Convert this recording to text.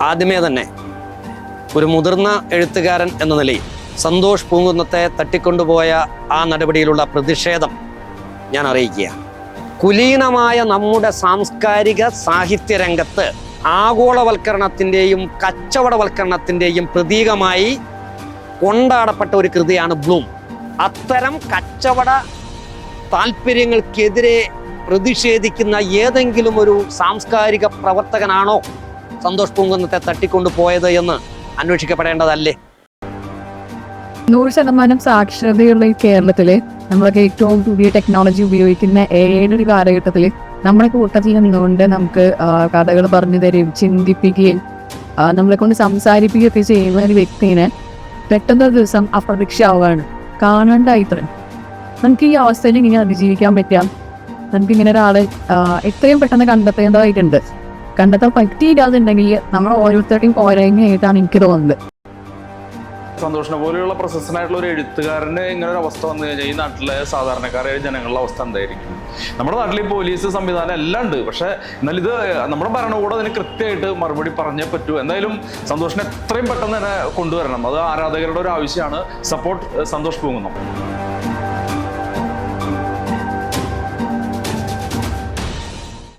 ആദ്യമേ തന്നെ ഒരു മുതിർന്ന എഴുത്തുകാരൻ എന്ന നിലയിൽ സന്തോഷ് പൂങ്കുന്നത്തെ തട്ടിക്കൊണ്ടുപോയ ആ നടപടിയിലുള്ള പ്രതിഷേധം ഞാൻ അറിയിക്കുകയാണ്. കുലീനമായ നമ്മുടെ സാംസ്കാരിക സാഹിത്യ രംഗത്ത് ആഗോളവൽക്കരണത്തിൻ്റെയും കച്ചവടവൽക്കരണത്തിൻ്റെയും പ്രതീകമായി കൊണ്ടാടപ്പെട്ട ഒരു കൃതിയാണ് ബ്ലൂം. അത്തരം കച്ചവട താല്പര്യങ്ങൾക്കെതിരെ പ്രതിഷേധിക്കുന്ന ഏതെങ്കിലും ഒരു സാംസ്കാരിക പ്രവർത്തകനാണോ സന്തോഷ് പൂങ്കുന്നത്തെ തട്ടിക്കൊണ്ടുപോയത് എന്ന് അന്വേഷിക്കപ്പെടേണ്ടതല്ലേ? 100% സാക്ഷരതയുള്ള ഈ കേരളത്തില് നമ്മളൊക്കെ ഏറ്റവും പുതിയ ടെക്നോളജി ഉപയോഗിക്കുന്ന ഒരു കാലഘട്ടത്തിൽ നമ്മളെ കൂട്ടത്തിൽ നിന്നുകൊണ്ട് നമുക്ക് കഥകൾ പറഞ്ഞു തരികയും ചിന്തിപ്പിക്കുകയും നമ്മളെ കൊണ്ട് സംസാരിപ്പിക്കുകയൊക്കെ ചെയ്യുന്ന ഒരു വ്യക്തിനെ പെട്ടെന്നൊരു ദിവസം അപ്രതീക്ഷിതമാവുകയാണ്. കാണണ്ടായിത്ര നമുക്ക് ഈ അവസ്ഥയിൽ ഇങ്ങനെ അതിജീവിക്കാൻ പറ്റാം. നമുക്കിങ്ങനെ ഒരാളെ എത്രയും പെട്ടെന്ന് കണ്ടെത്തേണ്ടതായിട്ടുണ്ട്. കണ്ടെത്താൻ പറ്റിയില്ലാന്നുണ്ടെങ്കിൽ നമ്മൾ ഓരോരുത്തരുടെയും പോരായ്മയായിട്ടാണ് എനിക്ക് തോന്നുന്നത്. സന്തോഷിനെ പോലെയുള്ള പ്രശസ്തനായിട്ടുള്ള ഒരു എഴുത്തുകാരന് ഇങ്ങനെ ഒരു അവസ്ഥ വന്നു കഴിഞ്ഞാൽ ഈ നാട്ടിലെ സാധാരണക്കാരായ ജനങ്ങളുടെ അവസ്ഥ എന്തായിരിക്കും? നമ്മുടെ നാട്ടിൽ ഈ പോലീസ് സംവിധാനം എല്ലാം ഉണ്ട്, പക്ഷെ എന്നാൽ ഇത് നമ്മുടെ ഭരണകൂടം അതിന് കൃത്യമായിട്ട് മറുപടി പറഞ്ഞേ പറ്റൂ. എന്തായാലും സന്തോഷിനെ എത്രയും പെട്ടെന്ന് തന്നെ കൊണ്ടുവരണം. അത് ആരാധകരുടെ ഒരു ആവശ്യമാണ്. സപ്പോർട്ട് സന്തോഷ് പൂങ്കുന്നം.